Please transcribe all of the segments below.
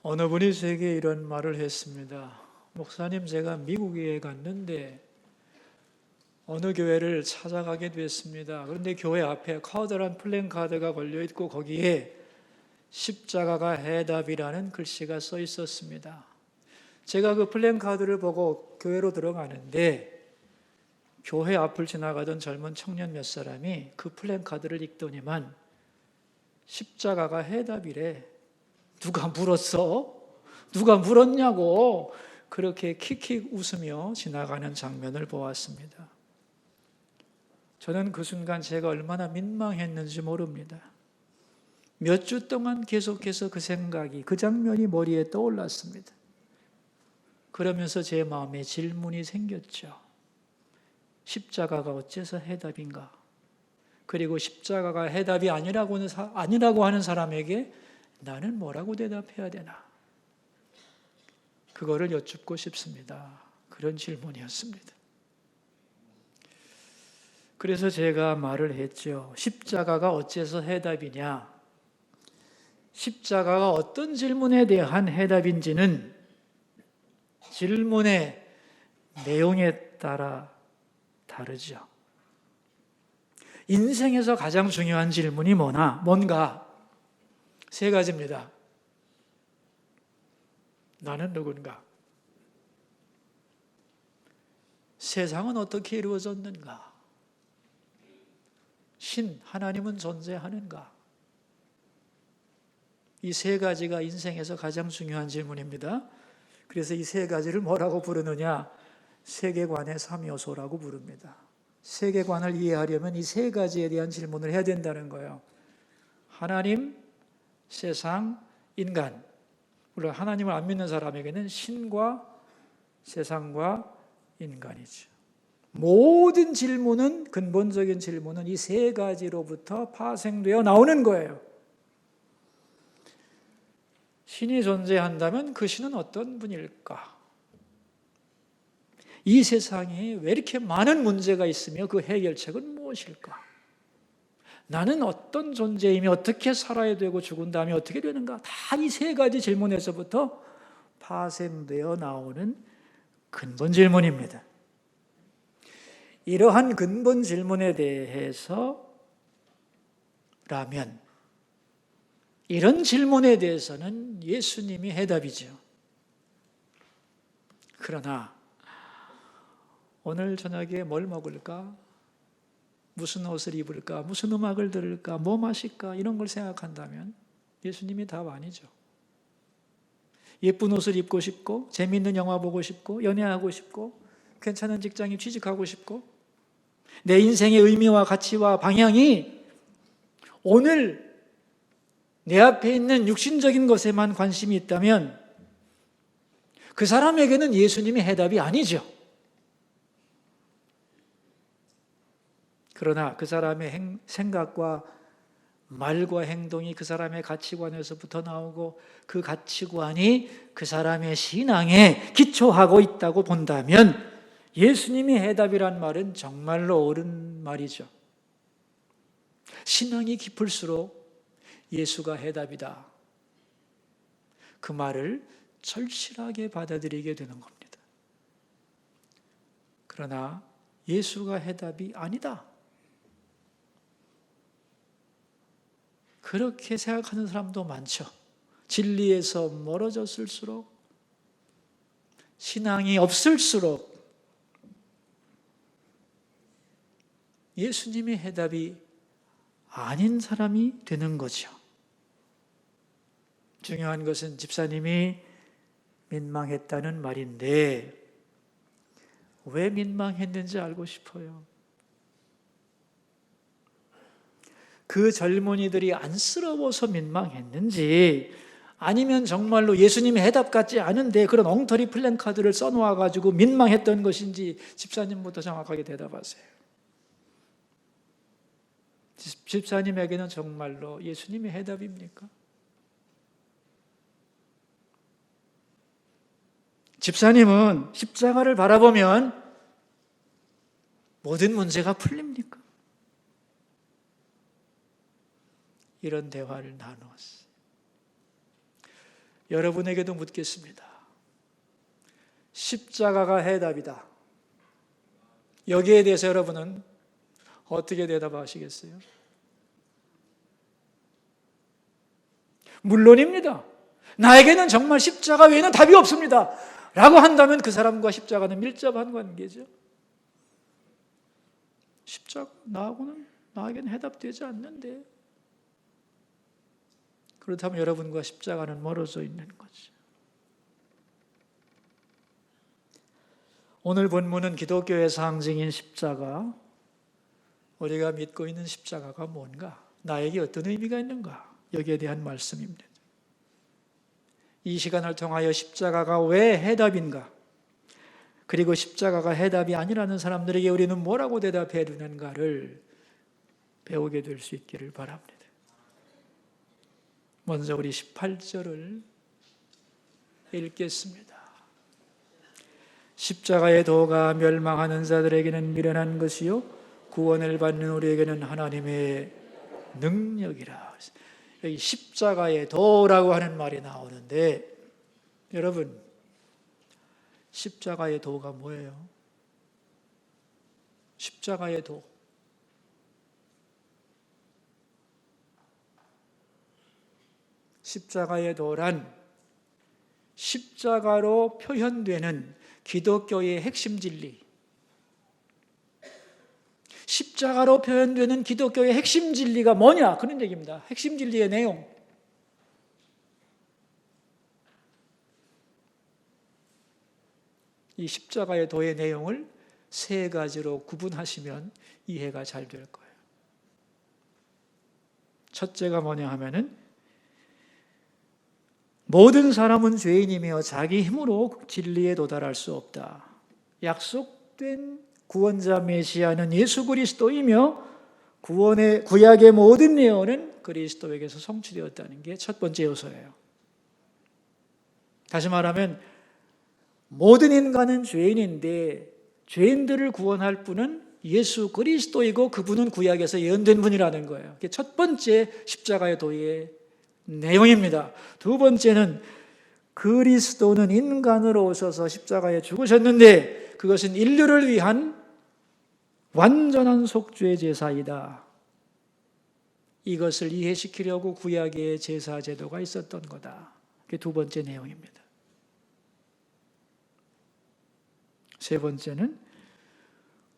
어느 분이 제게 이런 말을 했습니다. 목사님, 제가 미국에 갔는데 어느 교회를 찾아가게 됐습니다. 그런데 교회 앞에 커다란 플랜카드가 걸려있고 거기에 십자가가 해답이라는 글씨가 써 있었습니다. 제가 그 플랜카드를 보고 교회로 들어가는데 교회 앞을 지나가던 젊은 청년 몇 사람이 그 플랜카드를 읽더니만 십자가가 해답이래. 누가 물었어? 누가 물었냐고 그렇게 킥킥 웃으며 지나가는 장면을 보았습니다. 저는 그 순간 제가 얼마나 민망했는지 모릅니다. 몇 주 동안 계속해서 그 생각이, 그 장면이 머리에 떠올랐습니다. 그러면서 제 마음에 질문이 생겼죠. 십자가가 어째서 해답인가? 그리고 십자가가 해답이 아니라고 하는 사람에게 나는 뭐라고 대답해야 되나? 그거를 여쭙고 싶습니다. 그런 질문이었습니다. 그래서 제가 말을 했죠. 십자가가 어째서 해답이냐? 십자가가 어떤 질문에 대한 해답인지는 질문의 내용에 따라 다르죠. 인생에서 가장 중요한 질문이 뭔가? 세 가지입니다. 나는 누군가? 세상은 어떻게 이루어졌는가? 하나님은 존재하는가? 이 세 가지가 인생에서 가장 중요한 질문입니다. 그래서 이 세 가지를 뭐라고 부르느냐? 세계관의 3요소라고 부릅니다. 세계관을 이해하려면 이 세 가지에 대한 질문을 해야 된다는 거예요. 하나님, 세상, 인간. 물론 하나님을 안 믿는 사람에게는 신과 세상과 인간이죠. 모든 질문은, 근본적인 질문은 이 세 가지로부터 파생되어 나오는 거예요. 신이 존재한다면 그 신은 어떤 분일까? 이 세상에 왜 이렇게 많은 문제가 있으며 그 해결책은 무엇일까? 나는 어떤 존재이며 어떻게 살아야 되고 죽은 다음에 어떻게 되는가? 다 이 세 가지 질문에서부터 파생되어 나오는 근본 질문입니다. 이러한 근본 질문에 대해서라면, 이런 질문에 대해서는 예수님이 해답이죠. 그러나 오늘 저녁에 뭘 먹을까? 무슨 옷을 입을까? 무슨 음악을 들을까? 뭐 마실까? 이런 걸 생각한다면 예수님이 답 아니죠. 예쁜 옷을 입고 싶고, 재미있는 영화 보고 싶고, 연애하고 싶고, 괜찮은 직장에 취직하고 싶고, 내 인생의 의미와 가치와 방향이 오늘 내 앞에 있는 육신적인 것에만 관심이 있다면 그 사람에게는 예수님이 해답이 아니죠. 그러나 그 사람의 생각과 말과 행동이 그 사람의 가치관에서부터 나오고 그 가치관이 그 사람의 신앙에 기초하고 있다고 본다면 예수님이 해답이란 말은 정말로 옳은 말이죠. 신앙이 깊을수록 예수가 해답이다. 그 말을 절실하게 받아들이게 되는 겁니다. 그러나 예수가 해답이 아니다. 그렇게 생각하는 사람도 많죠. 진리에서 멀어졌을수록, 신앙이 없을수록 예수님의 해답이 아닌 사람이 되는 거죠. 중요한 것은 집사님이 민망했다는 말인데 왜 민망했는지 알고 싶어요. 그 젊은이들이 안쓰러워서 민망했는지 아니면 정말로 예수님의 해답 같지 않은데 그런 엉터리 플랜카드를 써놓아가지고 민망했던 것인지 집사님부터 정확하게 대답하세요. 집사님에게는 정말로 예수님이 해답입니까? 집사님은 십자가를 바라보면 모든 문제가 풀립니까? 이런 대화를 나누었어요. 여러분에게도 묻겠습니다. 십자가가 해답이다. 여기에 대해서 여러분은 어떻게 대답하시겠어요? 물론입니다. 나에게는 정말 십자가 외에는 답이 없습니다. 라고 한다면 그 사람과 십자가는 밀접한 관계죠. 십자가 나에게는 해답되지 않는데, 그렇다면 여러분과 십자가는 멀어져 있는 거죠. 오늘 본문은 기독교의 상징인 십자가, 우리가 믿고 있는 십자가가 뭔가, 나에게 어떤 의미가 있는가, 여기에 대한 말씀입니다. 이 시간을 통하여 십자가가 왜 해답인가, 그리고 십자가가 해답이 아니라는 사람들에게 우리는 뭐라고 대답해야 되는가를 배우게 될 수 있기를 바랍니다. 먼저 우리 18절을 읽겠습니다. 십자가의 도가 멸망하는 자들에게는 미련한 것이요 구원을 받는 우리에게는 하나님의 능력이라. 여기 십자가의 도라고 하는 말이 나오는데, 여러분, 십자가의 도가 뭐예요? 십자가의 도. 십자가의 도란 십자가로 표현되는 기독교의 핵심 진리, 십자가로 표현되는 기독교의 핵심 진리가 뭐냐? 그런 얘기입니다. 핵심 진리의 내용. 이 십자가의 도의 내용을 세 가지로 구분하시면 이해가 잘 될 거예요. 첫째가 뭐냐 하면은, 모든 사람은 죄인이며 자기 힘으로 진리에 도달할 수 없다. 약속된 구원자 메시아는 예수 그리스도이며 구약의 모든 예언은 그리스도에게서 성취되었다는 게 첫 번째 요소예요. 다시 말하면 모든 인간은 죄인인데 죄인들을 구원할 분은 예수 그리스도이고 그분은 구약에서 예언된 분이라는 거예요. 그게 첫 번째 십자가의 도의 내용입니다. 두 번째는 그리스도는 인간으로 오셔서 십자가에 죽으셨는데 그것은 인류를 위한 완전한 속죄 제사이다. 이것을 이해시키려고 구약의 제사 제도가 있었던 거다. 그게 두 번째 내용입니다. 세 번째는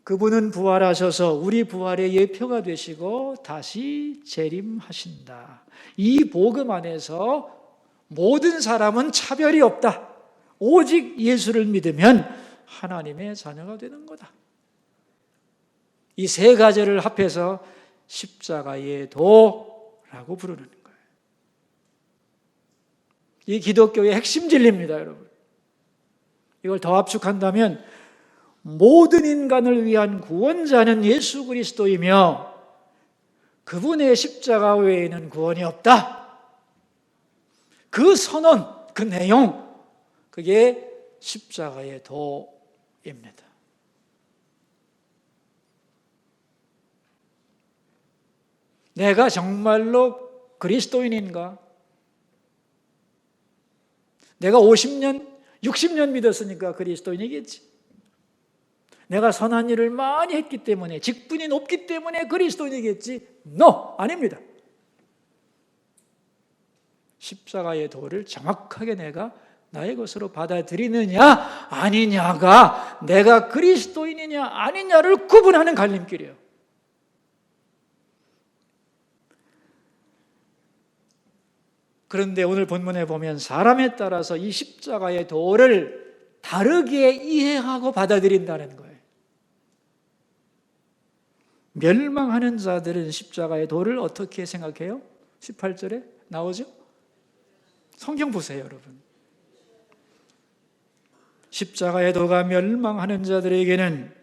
그분은 부활하셔서 우리 부활의 예표가 되시고 다시 재림하신다. 이 복음 안에서 모든 사람은 차별이 없다. 오직 예수를 믿으면 하나님의 자녀가 되는 거다. 이 세 가지를 합해서 십자가의 도라고 부르는 거예요. 이 기독교의 핵심 진리입니다, 여러분. 이걸 더 압축한다면 모든 인간을 위한 구원자는 예수 그리스도이며 그분의 십자가 외에는 구원이 없다. 그 선언, 그 내용, 그게 십자가의 도입니다. 내가 정말로 그리스도인인가? 내가 50년, 60년 믿었으니까 그리스도인이겠지. 내가 선한 일을 많이 했기 때문에, 직분이 높기 때문에 그리스도인이겠지. No! 아닙니다. 십자가의 도를 정확하게 내가 나의 것으로 받아들이느냐 아니냐가 내가 그리스도인이냐 아니냐를 구분하는 갈림길이에요. 그런데 오늘 본문에 보면 사람에 따라서 이 십자가의 도를 다르게 이해하고 받아들인다는 거예요. 멸망하는 자들은 십자가의 도를 어떻게 생각해요? 18절에 나오죠? 성경 보세요, 여러분. 십자가의 도가 멸망하는 자들에게는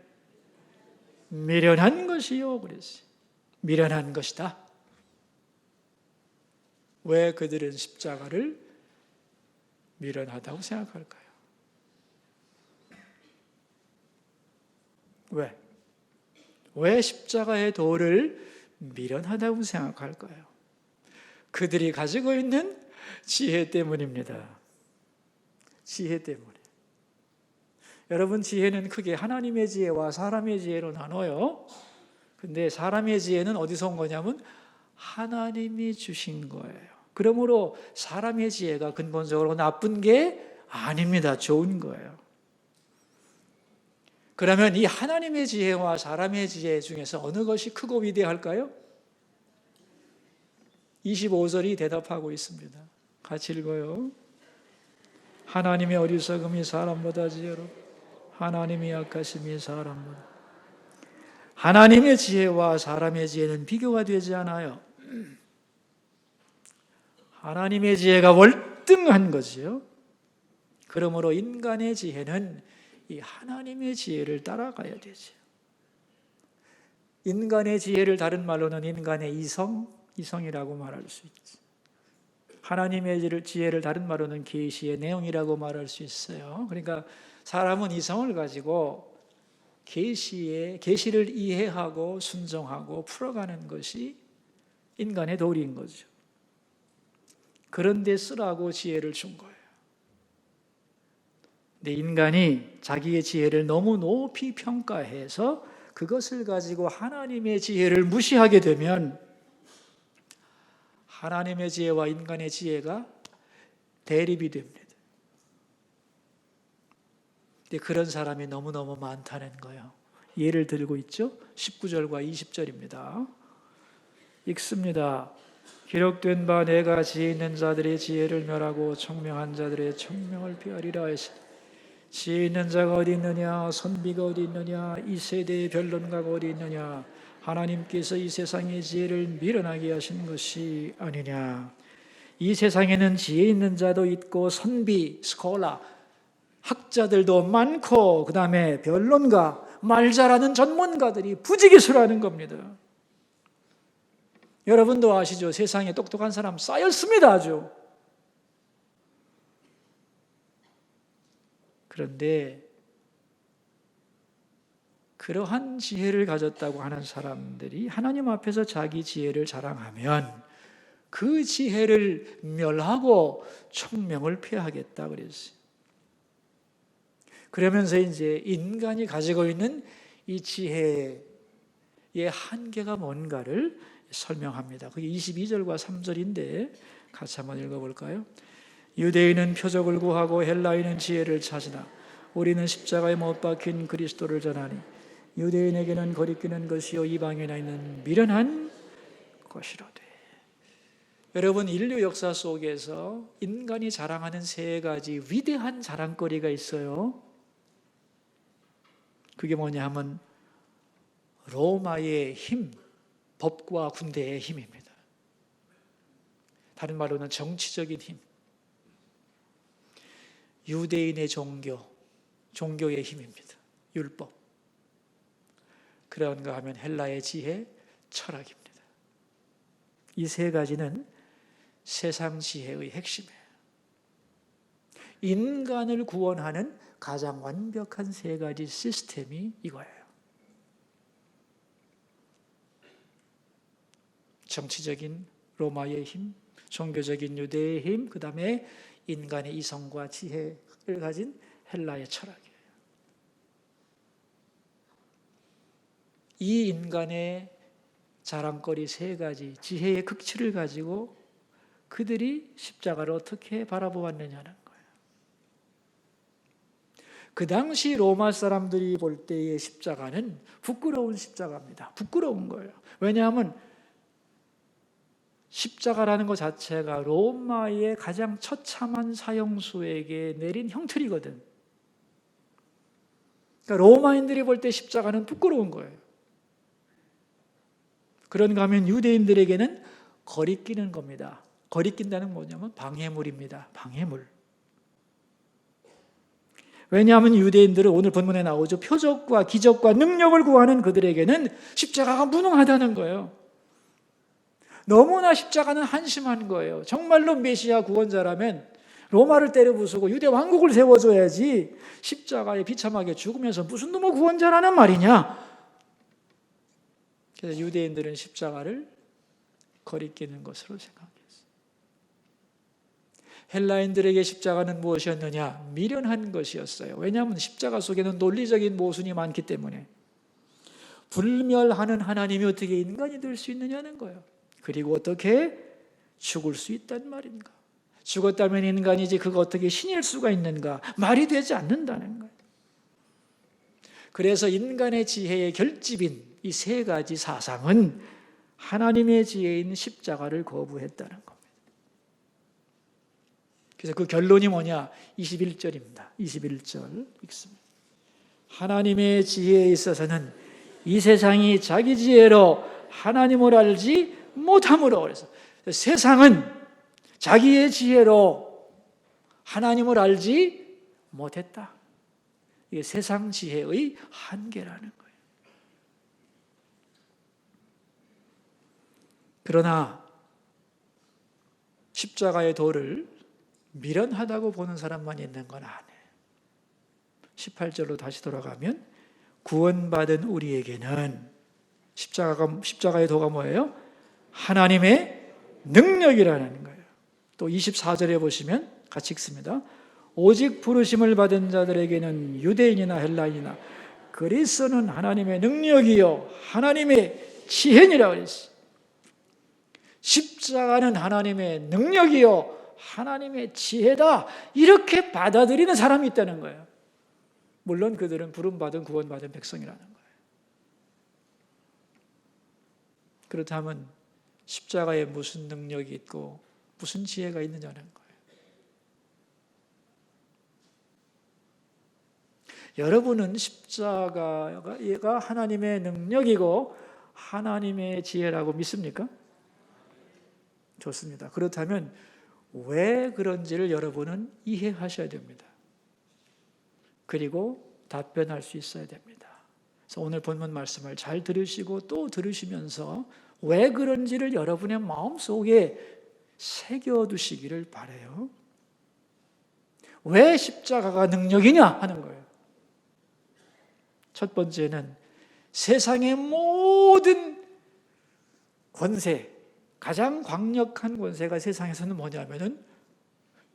미련한 것이요, 그랬어요. 미련한 것이다. 왜 그들은 십자가를 미련하다고 생각할까요? 왜 십자가의 도를 미련하다고 생각할까요? 그들이 가지고 있는 지혜 때문입니다. 지혜 때문에. 여러분, 지혜는 크게 하나님의 지혜와 사람의 지혜로 나눠요. 근데 사람의 지혜는 어디서 온 거냐면 하나님이 주신 거예요. 그러므로 사람의 지혜가 근본적으로 나쁜 게 아닙니다. 좋은 거예요. 그러면 이 하나님의 지혜와 사람의 지혜 중에서 어느 것이 크고 위대할까요? 25절이 대답하고 있습니다. 같이 읽어요. 하나님의 어리석음이 사람보다 지혜롭고 하나님의 약하심이 사람보다. 하나님의 지혜와 사람의 지혜는 비교가 되지 않아요. 하나님의 지혜가 월등한 거지요. 그러므로 인간의 지혜는 이 하나님의 지혜를 따라가야 되죠. 인간의 지혜를 다른 말로는 인간의 이성이라고 말할 수 있죠. 하나님의 지혜를 다른 말로는 계시의 내용이라고 말할 수 있어요. 그러니까 사람은 이성을 가지고 계시를 이해하고 순종하고 풀어가는 것이 인간의 도리인 거죠. 그런데 쓰라고 지혜를 준 거예요. 근데 인간이 자기의 지혜를 너무 높이 평가해서 그것을 가지고 하나님의 지혜를 무시하게 되면 하나님의 지혜와 인간의 지혜가 대립이 됩니다. 근데 그런 사람이 너무너무 많다는 거예요. 예를 들고 있죠. 19절과 20절입니다. 읽습니다. 기록된 바 내가 지혜 있는 자들의 지혜를 멸하고 총명한 자들의 총명을 피하리라 하시니 지혜 있는 자가 어디 있느냐, 선비가 어디 있느냐, 이 세대의 변론가가 어디 있느냐. 하나님께서 이 세상의 지혜를 미련하게 하신 것이 아니냐. 이 세상에는 지혜 있는 자도 있고 선비, 스콜라, 학자들도 많고 그 다음에 변론가, 말 잘하는 전문가들이 부지기수라는 겁니다. 여러분도 아시죠? 세상에 똑똑한 사람 쌓였습니다. 아주. 그런데 그러한 지혜를 가졌다고 하는 사람들이 하나님 앞에서 자기 지혜를 자랑하면 그 지혜를 멸하고 총명을 폐하겠다 그랬어요. 그러면서 이제 인간이 가지고 있는 이 지혜의 한계가 뭔가를 설명합니다. 그게 22절과 3절인데 같이 한번 읽어볼까요? 유대인은 표적을 구하고 헬라인은 지혜를 찾으나 우리는 십자가에 못 박힌 그리스도를 전하니 유대인에게는 거리끼는 것이요 이방인에게는 미련한 것이로되. 여러분, 인류 역사 속에서 인간이 자랑하는 세 가지 위대한 자랑거리가 있어요. 그게 뭐냐 하면 로마의 힘, 법과 군대의 힘입니다. 다른 말로는 정치적인 힘, 유대인의 종교의 힘입니다. 율법. 그런가 하면 헬라의 지혜, 철학입니다. 이 세 가지는 세상 지혜의 핵심이에요. 인간을 구원하는 가장 완벽한 세 가지 시스템이 이거예요. 정치적인 로마의 힘, 종교적인 유대의 힘, 그 다음에 인간의 이성과 지혜를 가진 헬라의 철학이에요. 이 인간의 자랑거리 세 가지, 지혜의 극치를 가지고 그들이 십자가를 어떻게 바라보았느냐는 거예요. 그 당시 로마 사람들이 볼 때의 십자가는 부끄러운 십자가입니다. 부끄러운 거예요. 왜냐하면 십자가라는 것 자체가 로마의 가장 처참한 사형수에게 내린 형틀이거든. 그러니까 로마인들이 볼 때 십자가는 부끄러운 거예요. 그런가 하면 유대인들에게는 거리끼는 겁니다. 거리낀다는 뭐냐면 방해물입니다. 방해물. 왜냐하면 유대인들은 오늘 본문에 나오죠. 표적과 기적과 능력을 구하는 그들에게는 십자가가 무능하다는 거예요. 너무나 십자가는 한심한 거예요. 정말로 메시아 구원자라면 로마를 때려 부수고 유대 왕국을 세워줘야지 십자가에 비참하게 죽으면서 무슨 놈의 구원자라는 말이냐. 그래서 유대인들은 십자가를 거리끼는 것으로 생각했어요. 헬라인들에게 십자가는 무엇이었느냐? 미련한 것이었어요. 왜냐하면 십자가 속에는 논리적인 모순이 많기 때문에. 불멸하는 하나님이 어떻게 인간이 될 수 있느냐는 거예요. 그리고 어떻게 죽을 수 있단 말인가? 죽었다면 인간이지 그거 어떻게 신일 수가 있는가? 말이 되지 않는다는 거예요. 그래서 인간의 지혜의 결집인 이 세 가지 사상은 하나님의 지혜인 십자가를 거부했다는 겁니다. 그래서 그 결론이 뭐냐? 21절입니다. 21절 읽습니다. 하나님의 지혜에 있어서는 이 세상이 자기 지혜로 하나님을 알지 못함으로, 그래서 세상은 자기의 지혜로 하나님을 알지 못했다. 이게 세상 지혜의 한계라는 거예요. 그러나 십자가의 도를 미련하다고 보는 사람만 있는 건 아니에요. 18절로 다시 돌아가면 구원받은 우리에게는 십자가의 도가 뭐예요? 하나님의 능력이라는 거예요. 또 24절에 보시면 같이 읽습니다. 오직 부르심을 받은 자들에게는 유대인이나 헬라인이나 그리스도는 하나님의 능력이요 하나님의 지혜니라 그랬어요. 십자가는 하나님의 능력이요 하나님의 지혜다, 이렇게 받아들이는 사람이 있다는 거예요. 물론 그들은 부름받은 구원받은 백성이라는 거예요. 그렇다면 십자가에 무슨 능력이 있고 무슨 지혜가 있느냐는 거예요. 여러분은 십자가가 하나님의 능력이고 하나님의 지혜라고 믿습니까? 좋습니다. 그렇다면 왜 그런지를 여러분은 이해하셔야 됩니다. 그리고 답변할 수 있어야 됩니다. 그래서 오늘 본문 말씀을 잘 들으시고 또 들으시면서 왜 그런지를 여러분의 마음속에 새겨두시기를 바라요. 왜 십자가가 능력이냐 하는 거예요. 첫 번째는 세상의 모든 권세, 가장 강력한 권세가 세상에서는 뭐냐면은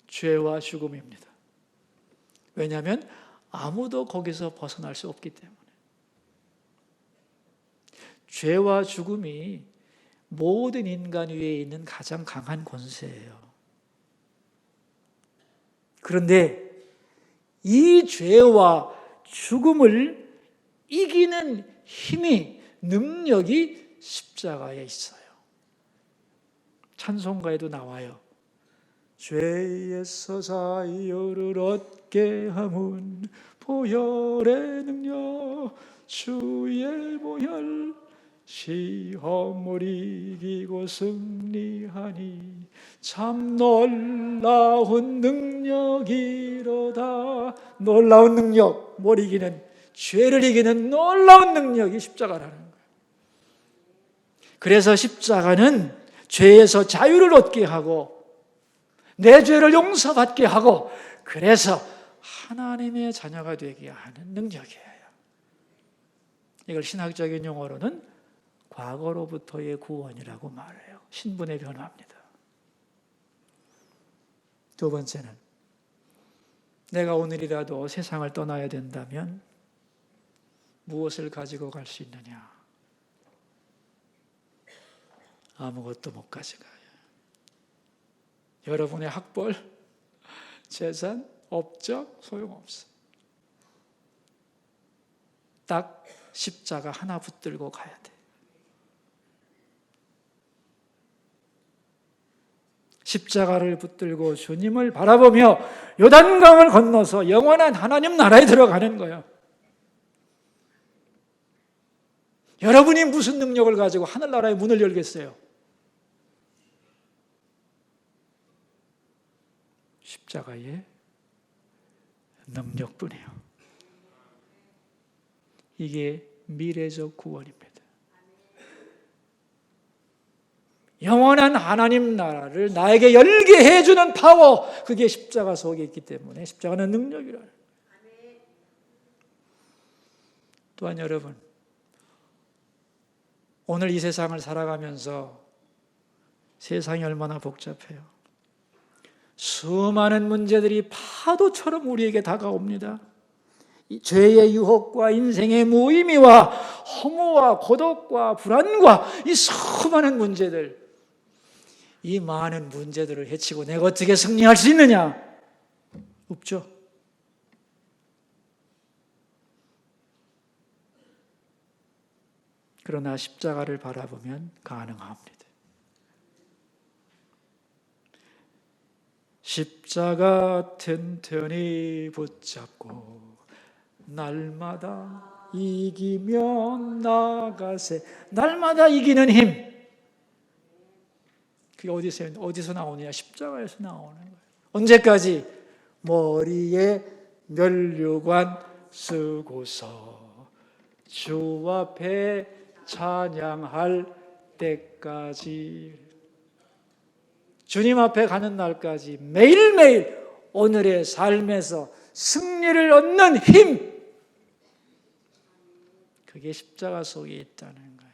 죄와 죽음입니다. 왜냐하면 아무도 거기서 벗어날 수 없기 때문에. 죄와 죽음이 모든 인간 위에 있는 가장 강한 권세예요. 그런데 이 죄와 죽음을 이기는 힘이, 능력이 십자가에 있어요. 찬송가에도 나와요. 죄에서 자유를 얻게 함은 보혈의 능력, 주의 보혈, 시험을 이기고 승리하니 참 놀라운 능력이로다. 놀라운 능력, 뭘 이기는, 죄를 이기는 놀라운 능력이 십자가라는 거예요. 그래서 십자가는 죄에서 자유를 얻게 하고 내 죄를 용서받게 하고, 그래서 하나님의 자녀가 되게 하는 능력이에요. 이걸 신학적인 용어로는 과거로부터의 구원이라고 말해요. 신분의 변화입니다. 두 번째는 내가 오늘이라도 세상을 떠나야 된다면 무엇을 가지고 갈 수 있느냐? 아무것도 못 가져가요. 여러분의 학벌, 재산, 업적 소용없어요. 딱 십자가 하나 붙들고 가야 돼. 십자가를 붙들고 주님을 바라보며 요단강을 건너서 영원한 하나님 나라에 들어가는 거예요. 여러분이 무슨 능력을 가지고 하늘나라의 문을 열겠어요? 십자가의 능력뿐이에요. 이게 미래적 구원입니다. 영원한 하나님 나라를 나에게 열게 해주는 파워, 그게 십자가 속에 있기 때문에 십자가는 능력이라는 거예요. 또한 여러분, 오늘 이 세상을 살아가면서 세상이 얼마나 복잡해요. 수많은 문제들이 파도처럼 우리에게 다가옵니다. 이 죄의 유혹과 인생의 무의미와 허무와 고독과 불안과 이 수많은 문제들, 이 많은 문제들을 헤치고 내가 어떻게 승리할 수 있느냐? 없죠. 그러나 십자가를 바라보면 가능합니다. 십자가 튼튼히 붙잡고 날마다 이기며 나가세. 날마다 이기는 힘. 그게 어디서 나오느냐? 십자가에서 나오는 거예요. 언제까지? 머리에 면류관 쓰고서 주 앞에 찬양할 때까지, 주님 앞에 가는 날까지 매일매일 오늘의 삶에서 승리를 얻는 힘, 그게 십자가 속에 있다는 거예요.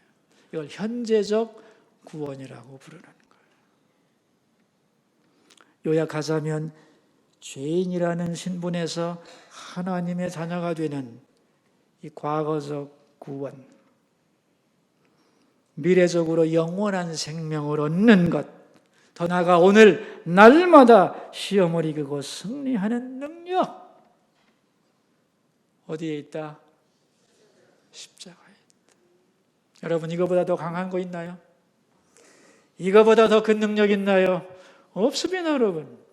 이걸 현재적 구원이라고 부르는 거예요. 요약하자면 죄인이라는 신분에서 하나님의 자녀가 되는 이 과거적 구원, 미래적으로 영원한 생명을 얻는 것, 더 나아가 오늘 날마다 시험을 이기고 승리하는 능력, 어디에 있다? 십자가에 있다. 여러분, 이거보다 더 강한 거 있나요? 이거보다 더 큰 능력 있나요? 없습니다, 여러분.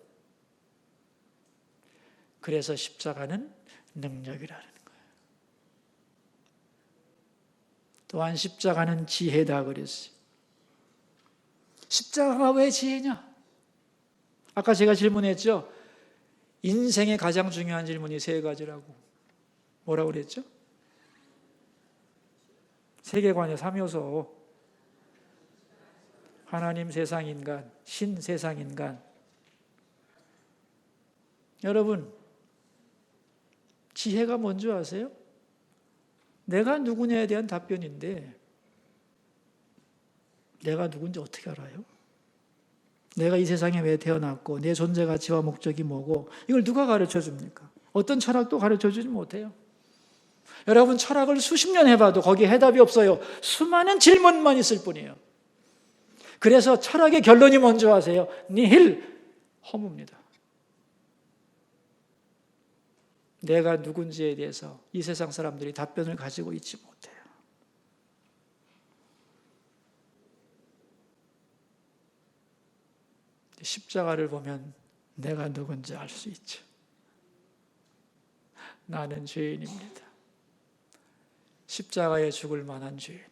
그래서 십자가는 능력이라는 거예요. 또한 십자가는 지혜다 그랬어요. 십자가가 왜 지혜냐? 아까 제가 질문했죠. 인생의 가장 중요한 질문이 세 가지라고. 뭐라고 그랬죠? 세계관의 3요소. 하나님, 세상, 인간, 신, 세상, 인간. 여러분, 지혜가 뭔지 아세요? 내가 누구냐에 대한 답변인데, 내가 누군지 어떻게 알아요? 내가 이 세상에 왜 태어났고 내 존재 가치와 목적이 뭐고, 이걸 누가 가르쳐 줍니까? 어떤 철학도 가르쳐 주지 못해요. 여러분, 철학을 수십 년 해봐도 거기에 해답이 없어요. 수많은 질문만 있을 뿐이에요. 그래서 철학의 결론이 뭔지 아세요? 니힐, 허무입니다. 내가 누군지에 대해서 이 세상 사람들이 답변을 가지고 있지 못해요. 십자가를 보면 내가 누군지 알 수 있죠. 나는 죄인입니다. 십자가에 죽을 만한 죄인이에요.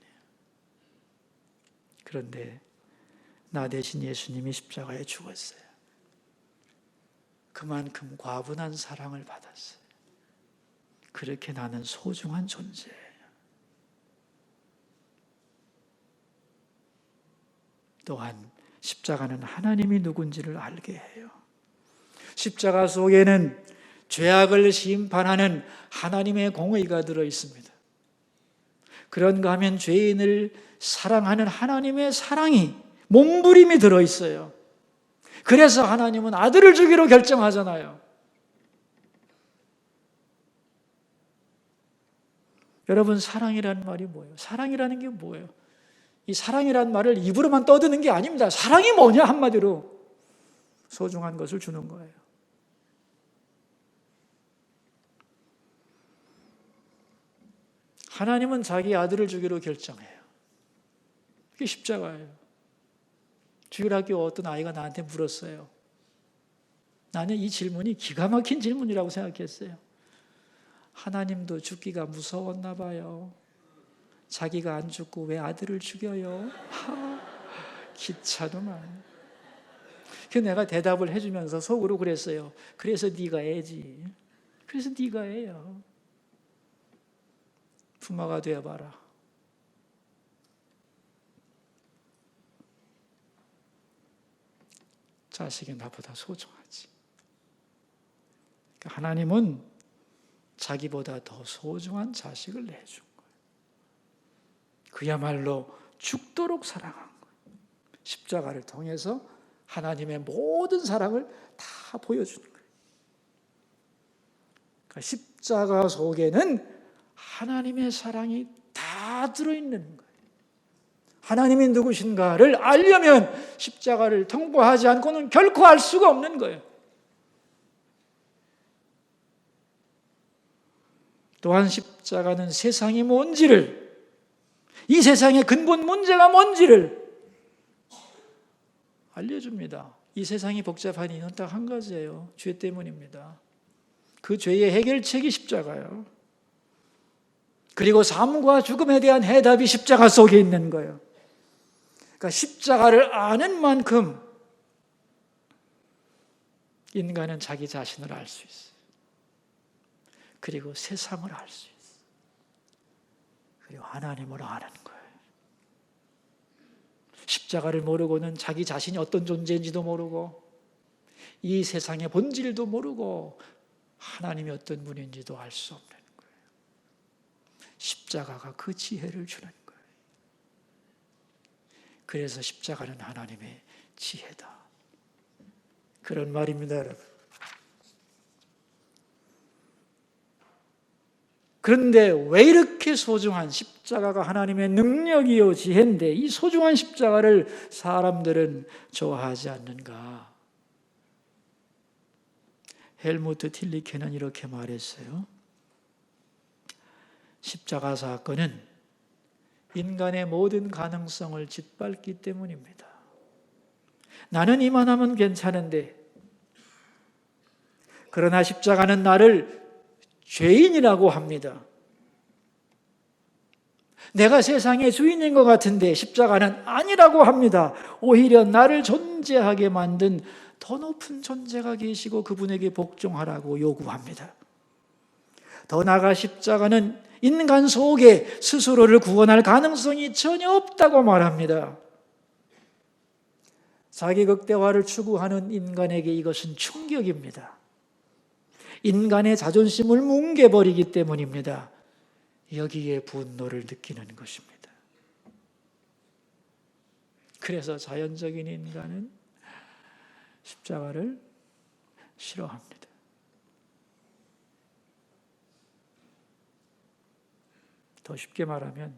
그런데 나 대신 예수님이 십자가에 죽었어요. 그만큼 과분한 사랑을 받았어요. 그렇게 나는 소중한 존재예요. 또한 십자가는 하나님이 누군지를 알게 해요. 십자가 속에는 죄악을 심판하는 하나님의 공의가 들어 있습니다. 그런가 하면 죄인을 사랑하는 하나님의 사랑이, 몸부림이 들어 있어요. 그래서 하나님은 아들을 주기로 결정하잖아요. 여러분, 사랑이라는 말이 뭐예요? 사랑이라는 게 뭐예요? 이 사랑이라는 말을 입으로만 떠드는 게 아닙니다. 사랑이 뭐냐? 한마디로 소중한 것을 주는 거예요. 하나님은 자기 아들을 주기로 결정해요. 그게 십자가예요. 주일학교 어떤 아이가 나한테 물었어요. 나는 이 질문이 기가 막힌 질문이라고 생각했어요. 하나님도 죽기가 무서웠나 봐요. 자기가 안 죽고 왜 아들을 죽여요? 기차도만. 그래서 내가 대답을 해주면서 속으로 그랬어요. 그래서 네가 애지. 그래서 네가 애요. 부모가 되어봐라. 자식이 나보다 소중하지. 그러니까 하나님은 자기보다 더 소중한 자식을 내준 거예요. 그야말로 죽도록 사랑한 거예요. 십자가를 통해서 하나님의 모든 사랑을 다 다 보여주는 거예요. 그러니까 십자가 속에는 하나님의 사랑이 다 들어있는 거예요. 하나님이 누구신가를 알려면 십자가를 통보하지 않고는 결코 알 수가 없는 거예요. 또한 십자가는 세상이 뭔지를, 이 세상의 근본 문제가 뭔지를 알려줍니다. 이 세상이 복잡한 이유는 딱 한 가지예요. 죄 때문입니다. 그 죄의 해결책이 십자가예요. 그리고 삶과 죽음에 대한 해답이 십자가 속에 있는 거예요. 그러니까 십자가를 아는 만큼 인간은 자기 자신을 알 수 있어요. 그리고 세상을 알 수 있어요. 그리고 하나님을 아는 거예요. 십자가를 모르고는 자기 자신이 어떤 존재인지도 모르고 이 세상의 본질도 모르고 하나님이 어떤 분인지도 알 수 없는 거예요. 십자가가 그 지혜를 주는 거예요. 그래서 십자가는 하나님의 지혜다. 그런 말입니다, 여러분. 그런데 왜 이렇게 소중한 십자가가 하나님의 능력이요 지혜인데 이 소중한 십자가를 사람들은 좋아하지 않는가? 헬무트 틸리케는 이렇게 말했어요. 십자가 사건은 인간의 모든 가능성을 짓밟기 때문입니다. 나는 이만하면 괜찮은데, 그러나 십자가는 나를 죄인이라고 합니다. 내가 세상의 주인인 것 같은데 십자가는 아니라고 합니다. 오히려 나를 존재하게 만든 더 높은 존재가 계시고 그분에게 복종하라고 요구합니다. 더 나아가 십자가는 인간 속에 스스로를 구원할 가능성이 전혀 없다고 말합니다. 자기 극대화를 추구하는 인간에게 이것은 충격입니다. 인간의 자존심을 뭉개버리기 때문입니다. 여기에 분노를 느끼는 것입니다. 그래서 자연적인 인간은 십자가를 싫어합니다. 더 쉽게 말하면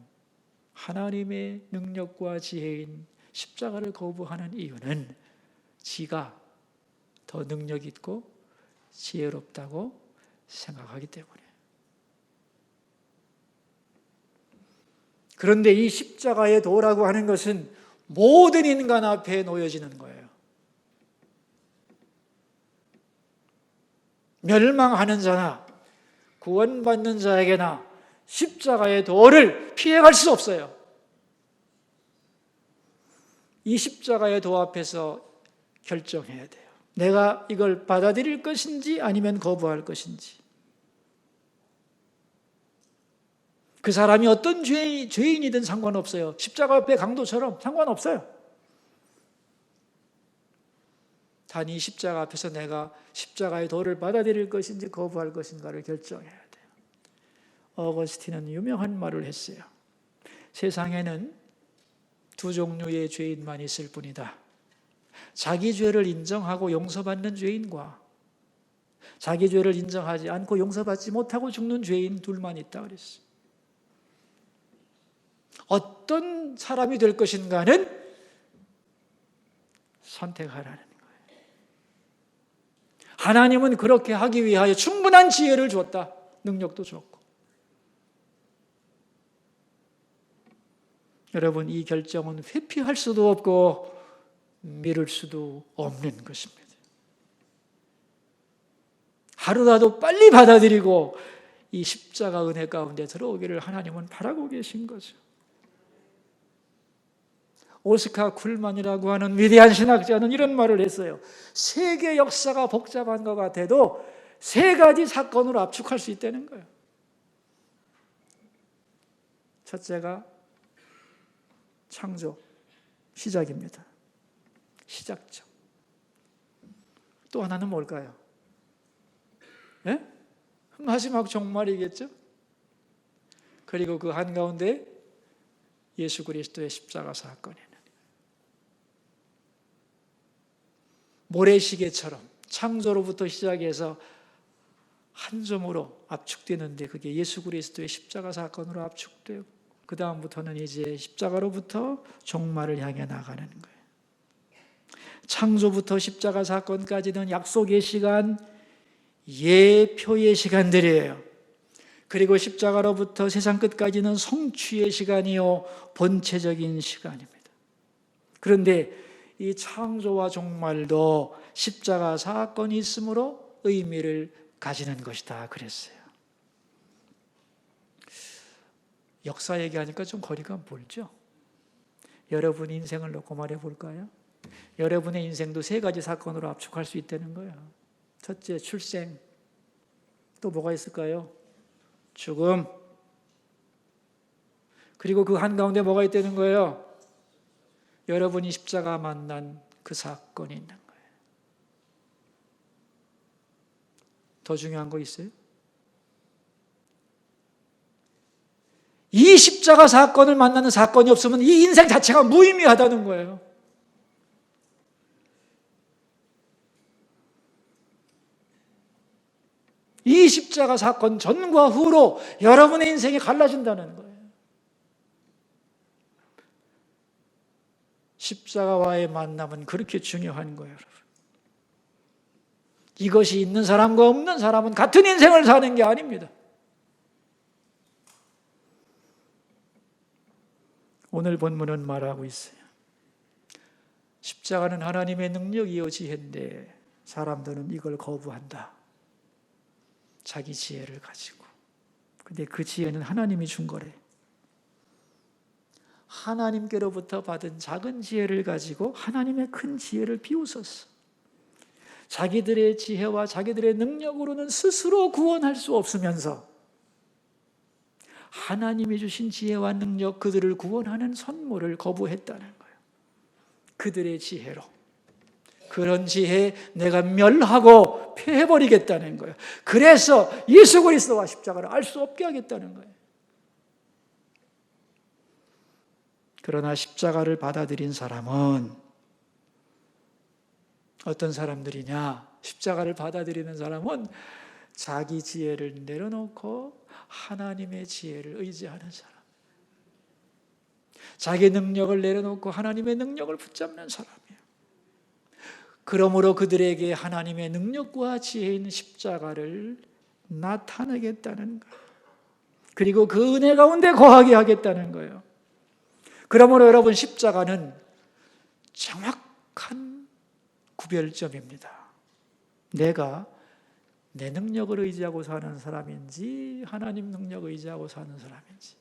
하나님의 능력과 지혜인 십자가를 거부하는 이유는 지가 더 능력 있고 지혜롭다고 생각하기 때문에. 그런데 이 십자가의 도라고 하는 것은 모든 인간 앞에 놓여지는 거예요. 멸망하는 자나 구원받는 자에게나 십자가의 도를 피해갈 수 없어요. 이 십자가의 도 앞에서 결정해야 돼요. 내가 이걸 받아들일 것인지 아니면 거부할 것인지. 그 사람이 어떤 죄인이든 상관없어요. 십자가 앞에 강도처럼 상관없어요. 단 이 십자가 앞에서 내가 십자가의 도를 받아들일 것인지 거부할 것인가를 결정해야 돼요. 어거스틴은 유명한 말을 했어요. 세상에는 두 종류의 죄인만 있을 뿐이다. 자기 죄를 인정하고 용서받는 죄인과 자기 죄를 인정하지 않고 용서받지 못하고 죽는 죄인 둘만 있다 그랬어요. 어떤 사람이 될 것인가는 선택하라는 거예요. 하나님은 그렇게 하기 위하여 충분한 지혜를 줬다. 능력도 줬고. 여러분, 이 결정은 회피할 수도 없고 미룰 수도 없는 것입니다. 하루라도 빨리 받아들이고 이 십자가 은혜 가운데 들어오기를 하나님은 바라고 계신 거죠. 오스카 쿨만이라고 하는 위대한 신학자는 이런 말을 했어요. 세계 역사가 복잡한 것 같아도 세 가지 사건으로 압축할 수 있다는 거예요. 첫째가 창조, 시작입니다. 시작점. 또 하나는 뭘까요? 네? 마지막 종말이겠죠? 그리고 그 한가운데 예수 그리스도의 십자가 사건에는 모래시계처럼 창조로부터 시작해서 한 점으로 압축되는데 그게 예수 그리스도의 십자가 사건으로 압축되고 그 다음부터는 이제 십자가로부터 종말을 향해 나가는 거예요. 창조부터 십자가 사건까지는 약속의 시간, 예표의 시간들이에요. 그리고 십자가로부터 세상 끝까지는 성취의 시간이요, 본체적인 시간입니다. 그런데 이 창조와 종말도 십자가 사건이 있으므로 의미를 가지는 것이다 그랬어요. 역사 얘기하니까 좀 거리가 멀죠? 여러분 인생을 놓고 말해 볼까요? 여러분의 인생도 세 가지 사건으로 압축할 수 있다는 거예요. 첫째, 출생. 또 뭐가 있을까요? 죽음. 그리고 그 한가운데 뭐가 있다는 거예요? 여러분이 십자가 만난 그 사건이 있는 거예요. 더 중요한 거 있어요? 이 십자가 사건을 만나는 사건이 없으면 이 인생 자체가 무의미하다는 거예요. 이 십자가 사건 전과 후로 여러분의 인생이 갈라진다는 거예요. 십자가와의 만남은 그렇게 중요한 거예요, 여러분. 이것이 있는 사람과 없는 사람은 같은 인생을 사는 게 아닙니다. 오늘 본문은 말하고 있어요. 십자가는 하나님의 능력이요 지혜인데 사람들은 이걸 거부한다. 자기 지혜를 가지고. 근데 그 지혜는 하나님이 준 거래. 하나님께로부터 받은 작은 지혜를 가지고 하나님의 큰 지혜를 비웃었어. 자기들의 지혜와 자기들의 능력으로는 스스로 구원할 수 없으면서 하나님이 주신 지혜와 능력, 그들을 구원하는 선물을 거부했다는 거예요. 그들의 지혜로. 그런 지혜에 내가 멸하고 패해버리겠다는 거예요. 그래서 예수 그리스도와 십자가를 알 수 없게 하겠다는 거예요. 그러나 십자가를 받아들인 사람은 어떤 사람들이냐? 십자가를 받아들이는 사람은 자기 지혜를 내려놓고 하나님의 지혜를 의지하는 사람. 자기 능력을 내려놓고 하나님의 능력을 붙잡는 사람이에요. 그러므로 그들에게 하나님의 능력과 지혜인 십자가를 나타내겠다는 거예요. 그리고 그 은혜 가운데 거하게 하겠다는 거예요. 그러므로 여러분, 십자가는 정확한 구별점입니다. 내가 내 능력을 의지하고 사는 사람인지 하나님 능력을 의지하고 사는 사람인지,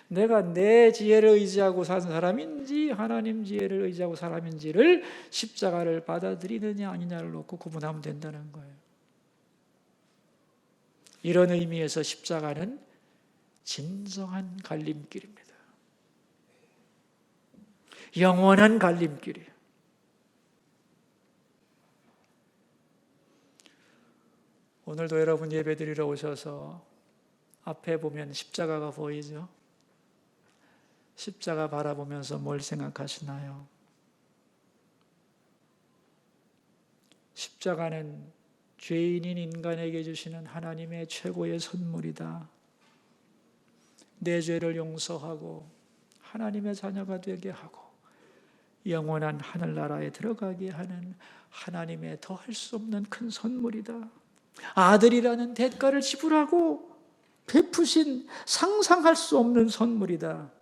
내가 내 지혜를 의지하고 사는 사람인지 하나님 지혜를 의지하고 사람인지를 십자가를 받아들이느냐 아니냐를 놓고 구분하면 된다는 거예요. 이런 의미에서 십자가는 진정한 갈림길입니다. 영원한 갈림길이에요. 오늘도 여러분 예배드리러 오셔서 앞에 보면 십자가가 보이죠? 십자가 바라보면서 뭘 생각하시나요? 십자가는 죄인인 인간에게 주시는 하나님의 최고의 선물이다. 내 죄를 용서하고 하나님의 자녀가 되게 하고 영원한 하늘나라에 들어가게 하는 하나님의 더할 수 없는 큰 선물이다. 아들이라는 대가를 지불하고 베푸신 상상할 수 없는 선물이다.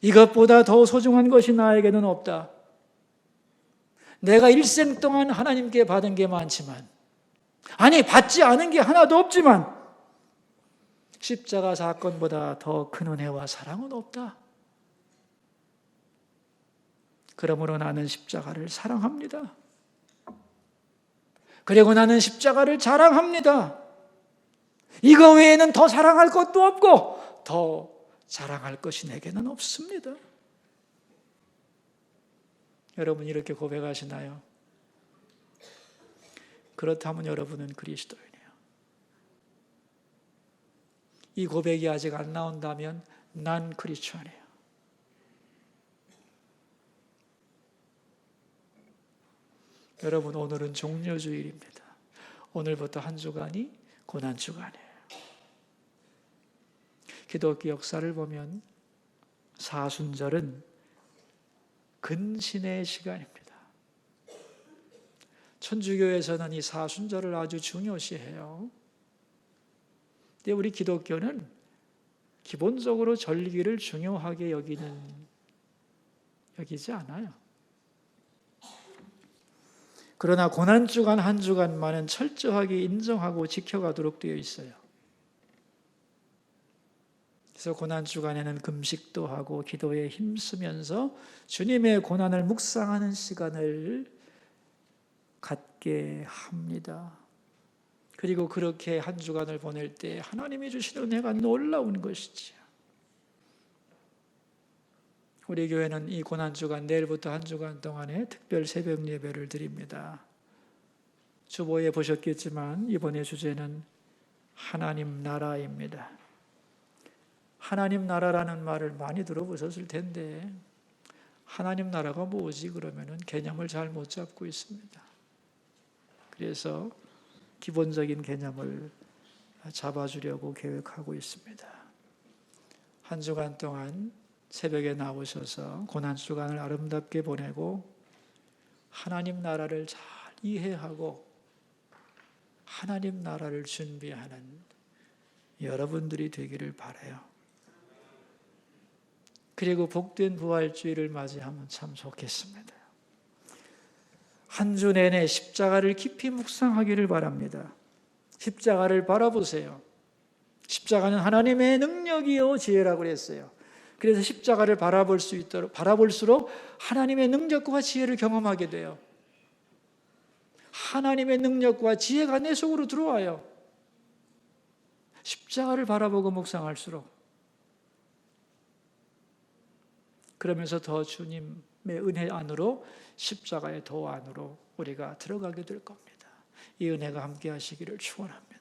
이것보다 더 소중한 것이 나에게는 없다. 내가 일생 동안 하나님께 받은 게 많지만, 아니 받지 않은 게 하나도 없지만 십자가 사건보다 더 큰 은혜와 사랑은 없다. 그러므로 나는 십자가를 사랑합니다. 그리고 나는 십자가를 자랑합니다. 이거 외에는 더 사랑할 것도 없고 더 자랑할 것이 내게는 없습니다. 여러분 이렇게 고백하시나요? 그렇다면 여러분은 그리스도인이에요. 이 고백이 아직 안 나온다면 난 크리스천이에요. 여러분, 오늘은 종려주일입니다. 오늘부터 한 주간이 고난주간이에요. 기독교 역사를 보면 사순절은 근신의 시간입니다. 천주교에서는 이 사순절을 아주 중요시해요. 근데 우리 기독교는 기본적으로 절기를 중요하게 여기지 않아요. 그러나 고난주간 한 주간만은 철저하게 인정하고 지켜가도록 되어 있어요. 그래서 고난주간에는 금식도 하고 기도에 힘쓰면서 주님의 고난을 묵상하는 시간을 갖게 합니다. 그리고 그렇게 한 주간을 보낼 때 하나님이 주신 은혜가 놀라운 것이지요. 우리 교회는 이 고난주간 내일부터 한 주간 동안에 특별 새벽 예배를 드립니다. 주보에 보셨겠지만 이번의 주제는 하나님 나라입니다. 하나님 나라라는 말을 많이 들어보셨을 텐데 하나님 나라가 뭐지? 그러면은 개념을 잘 못 잡고 있습니다. 그래서 기본적인 개념을 잡아주려고 계획하고 있습니다. 한 주간 동안 새벽에 나오셔서 고난주간을 아름답게 보내고 하나님 나라를 잘 이해하고 하나님 나라를 준비하는 여러분들이 되기를 바라요. 그리고 복된 부활주의를 맞이하면 참 좋겠습니다. 한 주 내내 십자가를 깊이 묵상하기를 바랍니다. 십자가를 바라보세요. 십자가는 하나님의 능력이요 지혜라고 그랬어요. 그래서 십자가를 바라볼수록 하나님의 능력과 지혜를 경험하게 돼요. 하나님의 능력과 지혜가 내 속으로 들어와요. 십자가를 바라보고 묵상할수록. 그러면서 더 주님의 은혜 안으로, 십자가의 도 안으로 우리가 들어가게 될 겁니다. 이 은혜가 함께 하시기를 축원합니다.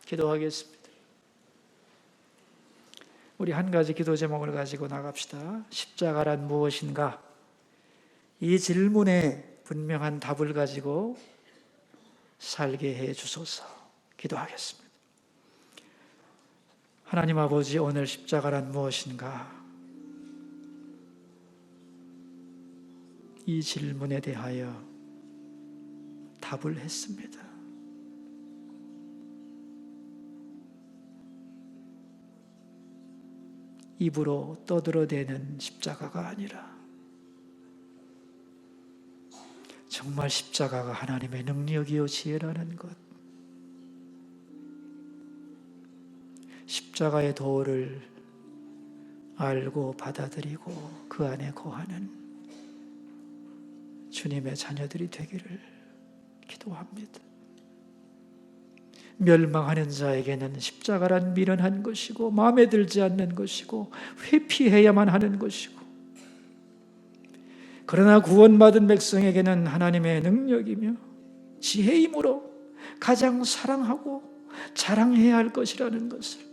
기도하겠습니다. 우리 한 가지 기도 제목을 가지고 나갑시다. 십자가란 무엇인가? 이 질문에 분명한 답을 가지고 살게 해 주소서. 기도하겠습니다. 하나님 아버지, 오늘 십자가란 무엇인가? 이 질문에 대하여 답을 했습니다. 입으로 떠들어대는 십자가가 아니라 정말 십자가가 하나님의 능력이요 지혜라는 것, 십자가의 도를 알고 받아들이고 그 안에 거하는 주님의 자녀들이 되기를 기도합니다. 멸망하는 자에게는 십자가란 미련한 것이고 마음에 들지 않는 것이고 회피해야만 하는 것이고, 그러나 구원받은 백성에게는 하나님의 능력이며 지혜이므로 가장 사랑하고 자랑해야 할 것이라는 것을,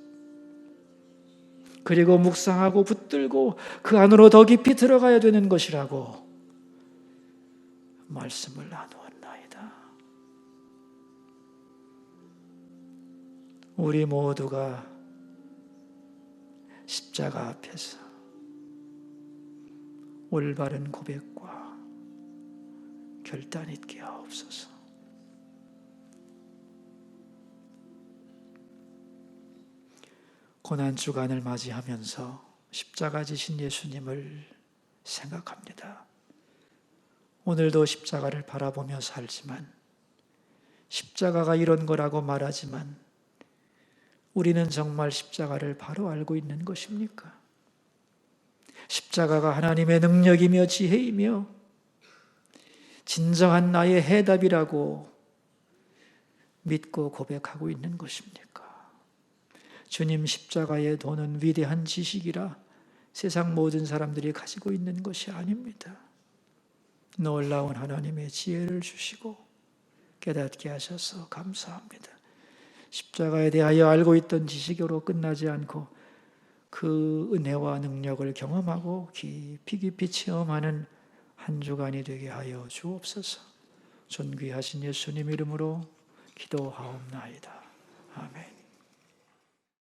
그리고 묵상하고 붙들고 그 안으로 더 깊이 들어가야 되는 것이라고 말씀을 나누었나이다. 우리 모두가 십자가 앞에서 올바른 고백과 결단 있게 하옵소서. 고난주간을 맞이하면서 십자가 지신 예수님을 생각합니다. 오늘도 십자가를 바라보며 살지만, 십자가가 이런 거라고 말하지만 우리는 정말 십자가를 바로 알고 있는 것입니까? 십자가가 하나님의 능력이며 지혜이며 진정한 나의 해답이라고 믿고 고백하고 있는 것입니까? 주님, 십자가의 도는 위대한 지식이라 세상 모든 사람들이 가지고 있는 것이 아닙니다. 놀라운 하나님의 지혜를 주시고 깨닫게 하셔서 감사합니다. 십자가에 대하여 알고 있던 지식으로 끝나지 않고 그 은혜와 능력을 경험하고 깊이 체험하는 한 주간이 되게 하여 주옵소서. 존귀하신 예수님 이름으로 기도하옵나이다. 아멘.